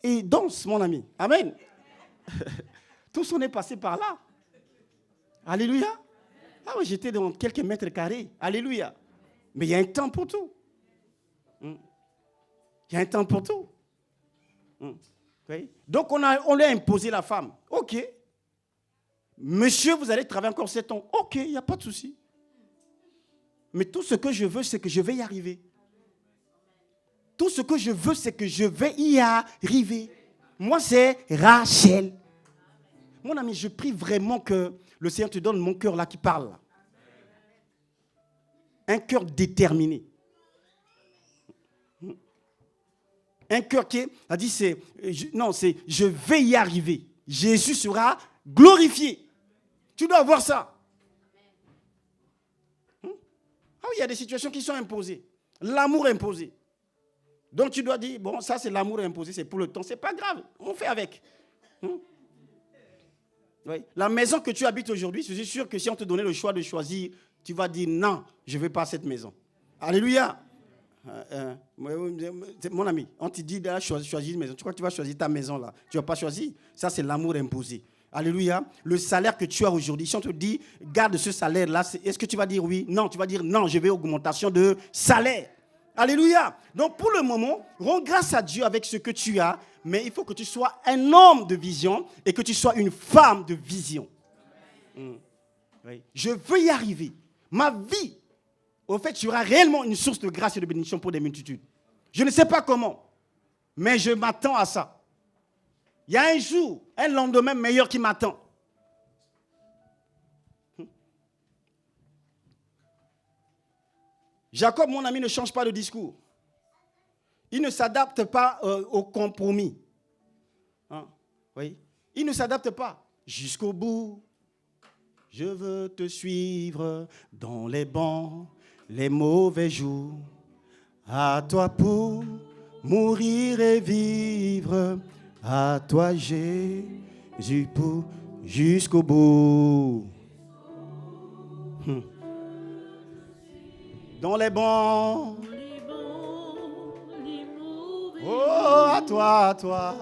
et danse, mon ami. Amen. Tous on est passé par là. Alléluia. Ah oui, j'étais dans quelques mètres carrés. Alléluia. Mais il y a un temps pour tout. Il y a un temps pour tout. Oui. Donc, on lui a imposé la femme. OK. Monsieur, vous allez travailler encore 7 ans. OK, il n'y a pas de souci. Mais tout ce que je veux, c'est que je vais y arriver. Tout ce que je veux, c'est que je vais y arriver. Moi, c'est Rachel. Mon ami, je prie vraiment que le Seigneur te donne mon cœur là qui parle. Un cœur déterminé. Un cœur qui a dit, je vais y arriver. Jésus sera glorifié. Tu dois avoir ça. Ah oui, il y a des situations qui sont imposées. L'amour imposé. Donc tu dois dire, bon, ça c'est l'amour imposé, c'est pour le temps. C'est pas grave, on fait avec. Oui. La maison que tu habites aujourd'hui, je suis sûr que si on te donnait le choix de choisir, tu vas dire non, je ne veux pas cette maison. Alléluia. Mon ami, on te dit de choisir une maison. Tu crois que tu vas choisir ta maison là? Tu ne vas pas choisir. Ça, c'est l'amour imposé. Alléluia. Le salaire que tu as aujourd'hui, si on te dit garde ce salaire là, est-ce que tu vas dire oui? Non, tu vas dire non, je veux augmentation de salaire. Alléluia. Donc pour le moment, rends grâce à Dieu avec ce que tu as, mais il faut que tu sois un homme de vision et que tu sois une femme de vision. Oui. Je veux y arriver. Ma vie, au fait, sera réellement une source de grâce et de bénédiction pour des multitudes. Je ne sais pas comment, mais je m'attends à ça. Il y a un jour, un lendemain meilleur qui m'attend. Jacob, mon ami, ne change pas de discours. Il ne s'adapte pas au compromis. Oui. Il ne s'adapte pas. Jusqu'au bout, je veux te suivre dans les bons, les mauvais jours. À toi pour mourir et vivre. À toi, Jésus, pour jusqu'au bout. Dans les bons, oh, à toi, pour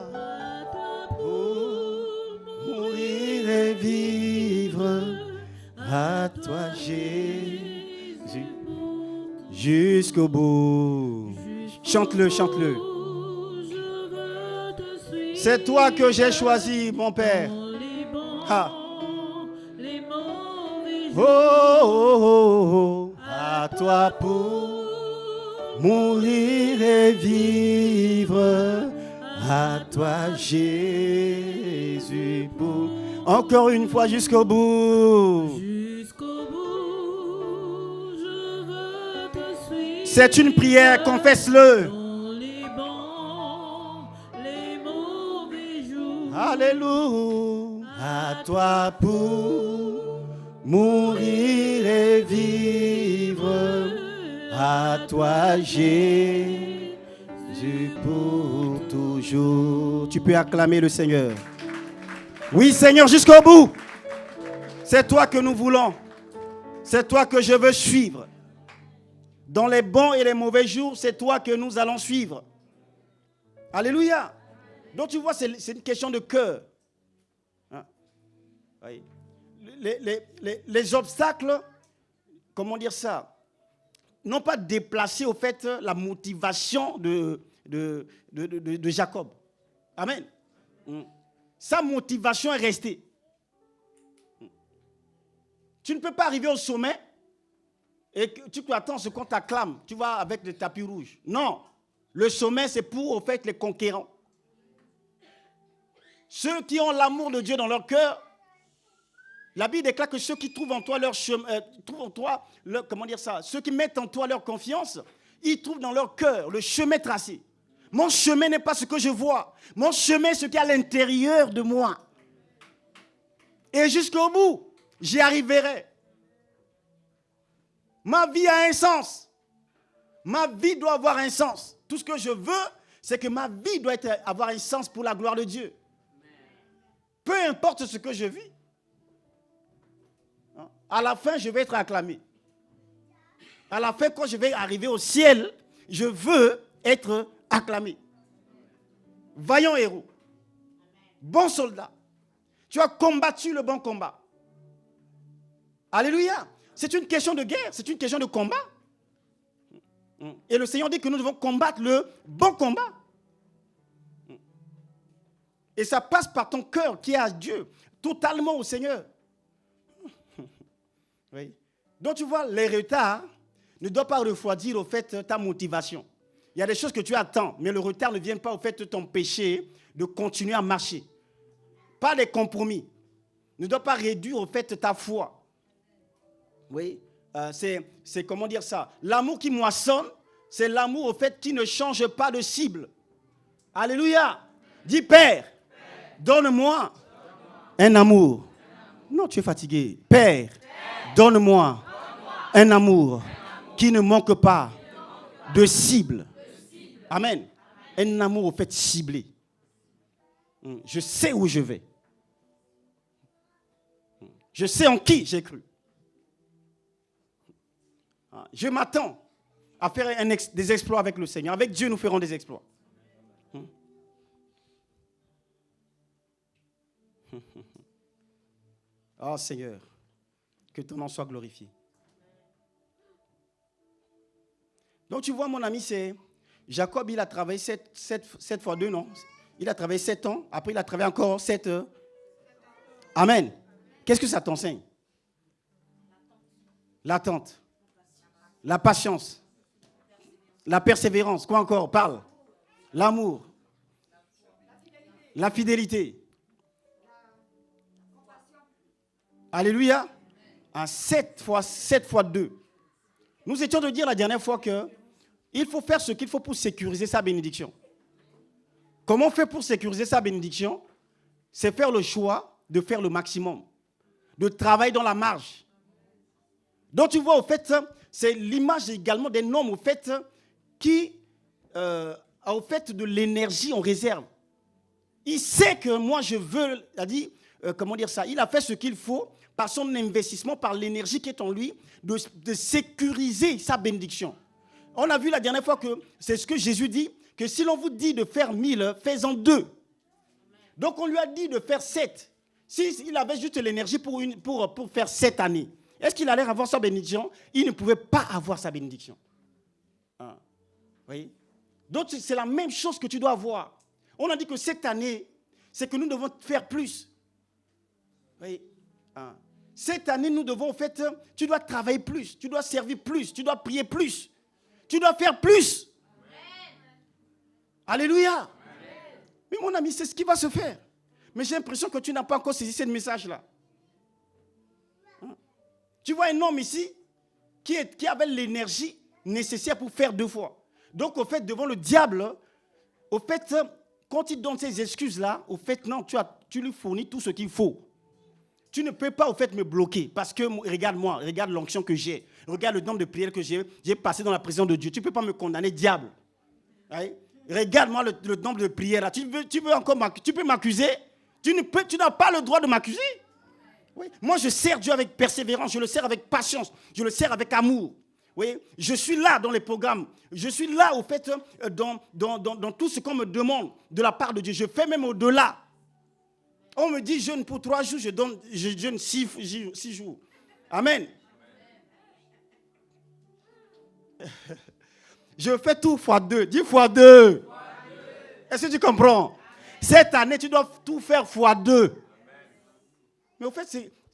mourir et vivre, à toi, Jésus, jusqu'au bout. Chante-le, chante-le. C'est toi que j'ai choisi, mon Père. Ah. Oh, oh, oh, oh. À toi pour mourir et vivre, à toi Jésus pour... Encore une fois jusqu'au bout. Jusqu'au bout, je veux te suivre. C'est une prière, confesse-le. Dans les bons, les mauvais jours. Alléluia. À toi pour mourir et vivre, à toi Jésus pour toujours. Tu peux acclamer le Seigneur. Oui Seigneur, jusqu'au bout. C'est toi que nous voulons. C'est toi que je veux suivre. Dans les bons et les mauvais jours, c'est toi que nous allons suivre. Alléluia. Donc tu vois, c'est une question de cœur. Oui. Les obstacles comment dire ça, non pas déplacer au fait la motivation de Jacob. Amen. Sa motivation est restée. Tu ne peux pas arriver au sommet et que tu attends ce qu'on t'acclame. Tu vas avec le tapis rouge. Non. Le sommet, c'est pour, au fait, les conquérants. Ceux qui ont l'amour de Dieu dans leur cœur, la Bible déclare que ceux qui trouvent en toi leur chemin, comment dire ça, ceux qui mettent en toi leur confiance, ils trouvent dans leur cœur le chemin tracé. Mon chemin n'est pas ce que je vois. Mon chemin est ce qui est à l'intérieur de moi. Et jusqu'au bout, j'y arriverai. Ma vie a un sens. Ma vie doit avoir un sens. Tout ce que je veux, c'est que ma vie doit avoir un sens pour la gloire de Dieu. Peu importe ce que je vis. À la fin, je vais être acclamé. À la fin, quand je vais arriver au ciel, je veux être acclamé. Vaillant héros. Bon soldat. Tu as combattu le bon combat. Alléluia. C'est une question de guerre, c'est une question de combat. Et le Seigneur dit que nous devons combattre le bon combat. Et ça passe par ton cœur qui est à Dieu, totalement au Seigneur. Oui. Donc tu vois, les retards ne doivent pas refroidir au fait ta motivation. Il y a des choses que tu attends, mais le retard ne vient pas au fait t'empêcher de continuer à marcher. Pas des compromis. Ne doit pas réduire au fait ta foi. Oui, c'est comment dire ça. L'amour qui moissonne, c'est l'amour au fait qui ne change pas de cible. Alléluia. Dis Père, donne-moi un amour. Non, tu es fatigué. Père, donne-moi un amour qui ne manque pas de cible. Amen. Un amour au fait ciblé. Je sais où je vais. Je sais en qui j'ai cru. Je m'attends à faire des exploits avec le Seigneur. Avec Dieu, nous ferons des exploits. Oh Seigneur, que ton nom soit glorifié. Donc tu vois, mon ami, c'est Jacob, il a travaillé 7 fois 2, non? Il a travaillé 7 ans, après il a travaillé encore 7 heures. Amen. Qu'est-ce que ça t'enseigne? L'attente, la patience, la persévérance. Quoi encore? Parle. L'amour, la fidélité. Alléluia. 7 fois 2. Nous étions de dire la dernière fois que il faut faire ce qu'il faut pour sécuriser sa bénédiction. Comment on fait pour sécuriser sa bénédiction? C'est faire le choix de faire le maximum, de travailler dans la marge. Donc tu vois, au fait, c'est l'image également d'un homme, au fait, qui a au fait de l'énergie en réserve. Il sait que moi je veux, comment dire ça, il a fait ce qu'il faut par son investissement, par l'énergie qui est en lui, de sécuriser sa bénédiction. On a vu la dernière fois que c'est ce que Jésus dit, que si l'on vous dit de faire 1000, fais-en 2. Donc on lui a dit de faire 7. S'il avait juste l'énergie pour faire 7 années, est-ce qu'il allait avoir sa bénédiction? Il ne pouvait pas avoir sa bénédiction. Oui. Donc c'est la même chose que tu dois avoir. On a dit que cette année, c'est que nous devons faire plus. Oui. Cette année, nous devons, en fait, tu dois travailler plus, tu dois servir plus, tu dois prier plus, tu dois faire plus. Amen. Alléluia. Amen. Mais mon ami, c'est ce qui va se faire. Mais j'ai l'impression que tu n'as pas encore saisi ce message-là. Tu vois un homme ici qui avait l'énergie nécessaire pour faire 2 fois. Donc, au fait, devant le diable, au fait, quand il donne ces excuses-là, au fait, non, tu lui fournis tout ce qu'il faut. Tu ne peux pas, au fait, me bloquer parce que, regarde-moi, regarde l'onction que j'ai, regarde le nombre de prières que j'ai passé dans la présence de Dieu. Tu ne peux pas me condamner, diable. Oui? Regarde-moi le nombre de prières là. Tu peux m'accuser? Tu n'as pas le droit de m'accuser. Oui? Moi, je sers Dieu avec persévérance, je le sers avec patience, je le sers avec amour. Oui? Je suis là dans les programmes, je suis là, au fait, dans tout ce qu'on me demande de la part de Dieu. Je fais même au-delà. On me dit jeûne pour 3 jours, je jeûne 6 jours. Amen. Je fais tout fois 2. Dis fois 2. Est-ce que tu comprends? Cette année, tu dois tout faire fois 2. Mais au fait,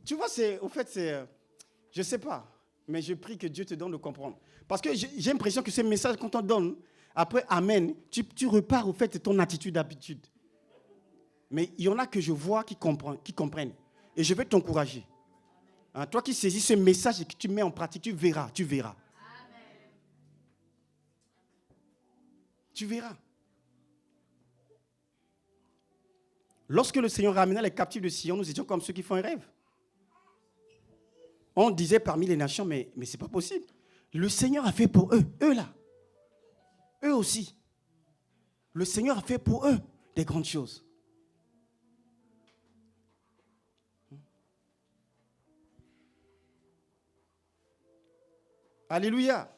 je ne sais pas, mais je prie que Dieu te donne de comprendre. Parce que j'ai l'impression que ce message qu'on te donne, après Amen, tu repars au fait de ton attitude d'habitude. Mais il y en a que je vois qui comprennent. Et je vais t'encourager. Hein, toi qui saisis ce message et que tu mets en pratique, tu verras. Amen. Tu verras. Lorsque le Seigneur ramena les captifs de Sion, nous étions comme ceux qui font un rêve. On disait parmi les nations, mais ce n'est pas possible. Le Seigneur a fait pour eux, là. Eux aussi. Le Seigneur a fait pour eux des grandes choses. Alléluia.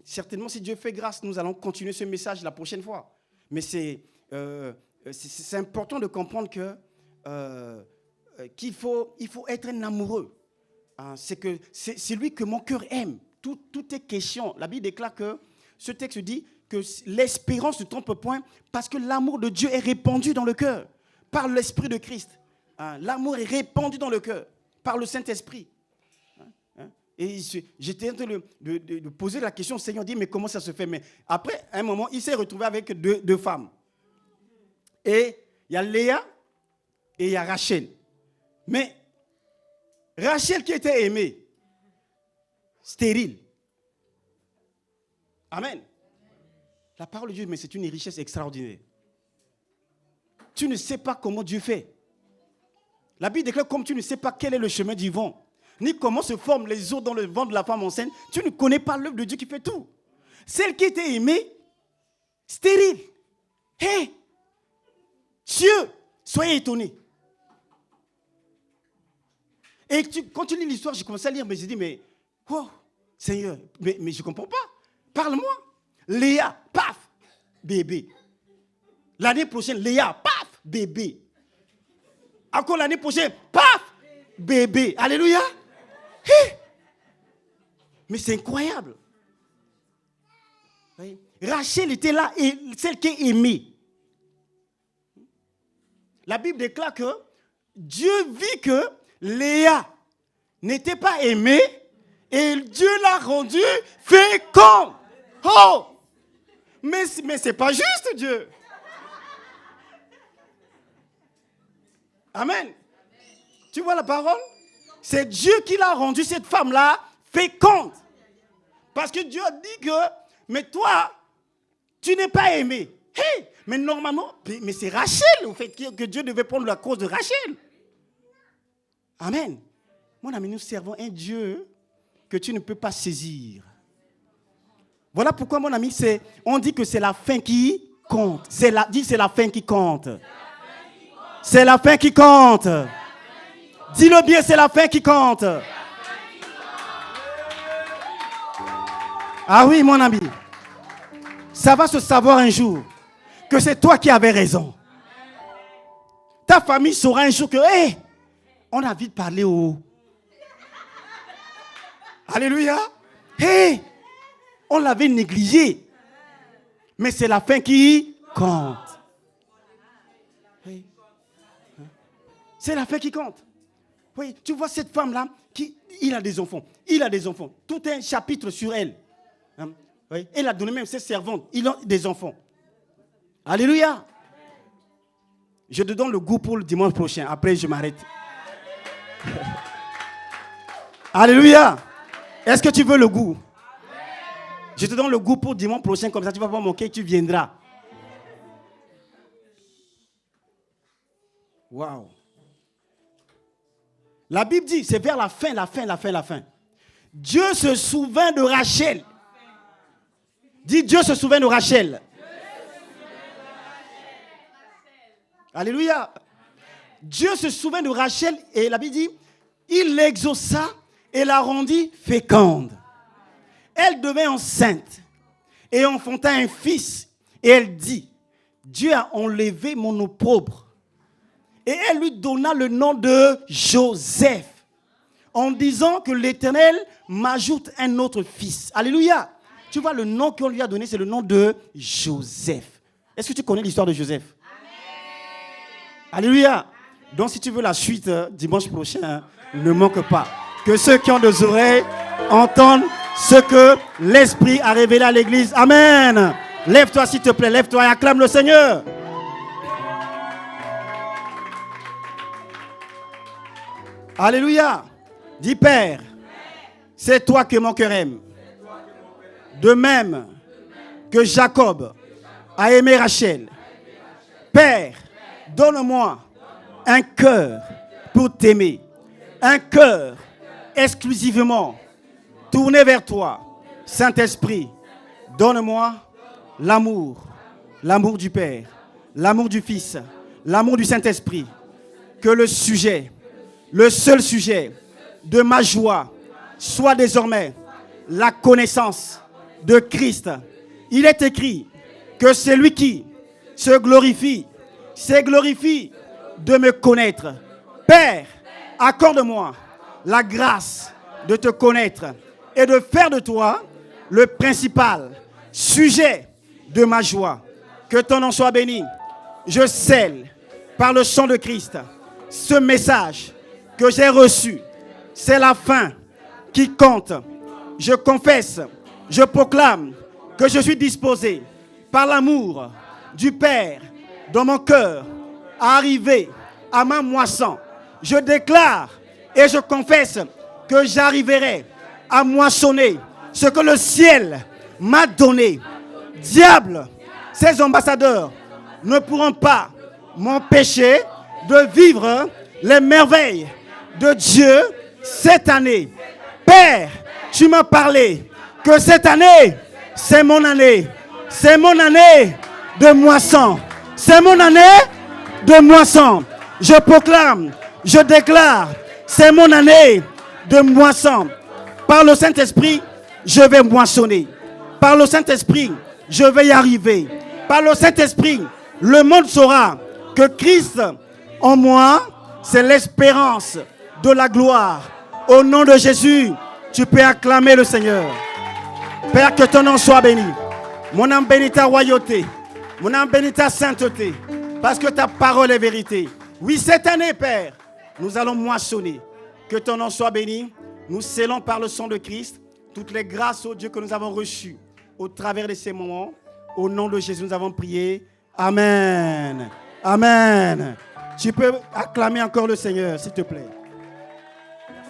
Certainement, si Dieu fait grâce, nous allons continuer ce message la prochaine fois. Mais c'est important de comprendre qu'il faut être un amoureux. Hein, c'est lui que mon cœur aime. Tout est question. La Bible déclare que ce texte dit que l'espérance ne trompe point parce que l'amour de Dieu est répandu dans le cœur par l'Esprit de Christ. Hein, l'amour est répandu dans le cœur par le Saint-Esprit. Et j'étais en train de poser la question au Seigneur, dit mais comment ça se fait? Mais après, à un moment, il s'est retrouvé avec deux femmes. Et il y a Léa et il y a Rachel. Mais Rachel qui était aimée, stérile. Amen. La parole de Dieu, mais c'est une richesse extraordinaire. Tu ne sais pas comment Dieu fait. La Bible déclare comme tu ne sais pas quel est le chemin du vent, ni comment se forment les os dans le ventre de la femme enceinte, tu ne connais pas l'œuvre de Dieu qui fait tout. Celle qui était aimée, stérile. Hé, Dieu, soyez étonnés. Et quand tu lis l'histoire, j'ai commencé à lire, mais j'ai dit, mais, oh, Seigneur, mais je ne comprends pas. Parle-moi. Léa, paf, bébé. L'année prochaine, Léa, paf, bébé. Encore l'année prochaine, paf, bébé. Alléluia. Hey. Mais c'est incroyable. Oui. Rachel était là, et celle qui est aimée. La Bible déclare que Dieu vit que Léa n'était pas aimée et Dieu l'a rendue féconde. Oh! Mais ce n'est pas juste, Dieu. Amen. Tu vois la parole? C'est Dieu qui l'a rendue, cette femme-là, féconde. Parce que Dieu a dit que, mais toi, tu n'es pas aimé. Hey, mais normalement, mais c'est Rachel, au fait, que Dieu devait prendre la cause de Rachel. Amen. Mon ami, nous servons un Dieu que tu ne peux pas saisir. Voilà pourquoi, mon ami, on dit que c'est la fin qui compte. C'est la fin qui compte. C'est la fin qui compte. Dis-le bien, c'est la fin qui compte. Ah oui, mon ami. Ça va se savoir un jour que c'est toi qui avais raison. Ta famille saura un jour que, hey, on a vite parlé au... Alléluia. Hey, on l'avait négligé. Mais c'est la fin qui compte. Hey. C'est la fin qui compte. Oui, tu vois cette femme-là, il a des enfants. Il a des enfants. Tout un chapitre sur elle. Hein? Oui. Elle a donné même ses servantes. Ils ont des enfants. Alléluia. Je te donne le goût pour le dimanche prochain. Après, je m'arrête. Alléluia. Est-ce que tu veux le goût? Je te donne le goût pour dimanche prochain. Comme ça, tu ne vas pas manquer, tu viendras. Waouh. La Bible dit, c'est vers la fin. Dieu se souvint de Rachel. Dis, Dieu se souvint de Rachel. Alléluia. Dieu se souvint de Rachel et la Bible dit, il l'exauça et la rendit féconde. Elle devint enceinte et enfanta un fils. Et elle dit, Dieu a enlevé mon opprobre. Et elle lui donna le nom de Joseph. en disant que l'Éternel m'ajoute un autre fils. Alléluia. Tu vois, le nom qu'on lui a donné, c'est le nom de Joseph. Est-ce que tu connais l'histoire de Joseph? Amen. Alléluia. Donc, si tu veux la suite, dimanche prochain, ne manque pas. Que ceux qui ont des oreilles entendent ce que l'Esprit a révélé à l'Église. Amen. Lève-toi, s'il te plaît. Lève-toi et acclame le Seigneur. Alléluia. Dis, Père, c'est toi que mon cœur aime. De même que Jacob a aimé Rachel. Père, donne-moi un cœur pour t'aimer. Un cœur exclusivement tourné vers toi. Saint-Esprit, donne-moi l'amour. L'amour du Père, l'amour du Fils, l'amour du Saint-Esprit. Que le sujet, le seul sujet de ma joie soit désormais la connaissance de Christ. Il est écrit que celui qui se glorifie de me connaître. Père, accorde-moi la grâce de te connaître et de faire de toi le principal sujet de ma joie. Que ton nom soit béni. Je scelle par le sang de Christ ce message que j'ai reçu. C'est la fin qui compte. Je confesse, je proclame que je suis disposé par l'amour du Père dans mon cœur à arriver à ma moisson. Je déclare et je confesse que j'arriverai à moissonner ce que le ciel m'a donné. Diable, ces ambassadeurs ne pourront pas m'empêcher de vivre les merveilles de Dieu cette année. Père, tu m'as parlé que cette année, c'est mon année. C'est mon année de moisson. C'est mon année de moisson. Je proclame, je déclare, c'est mon année de moisson. Par le Saint-Esprit, je vais moissonner. Par le Saint-Esprit, je vais y arriver. Par le Saint-Esprit, le monde saura que Christ en moi, c'est l'espérance de la gloire. Au nom de Jésus, tu peux acclamer le Seigneur. Père, que ton nom soit béni. Mon âme bénit ta royauté. Mon âme bénit ta sainteté. Parce que ta parole est vérité. Oui, cette année, Père, nous allons moissonner. Que ton nom soit béni. Nous scellons par le sang de Christ toutes les grâces au Dieu que nous avons reçues au travers de ces moments. Au nom de Jésus, nous avons prié. Amen. Amen. Tu peux acclamer encore le Seigneur, s'il te plaît.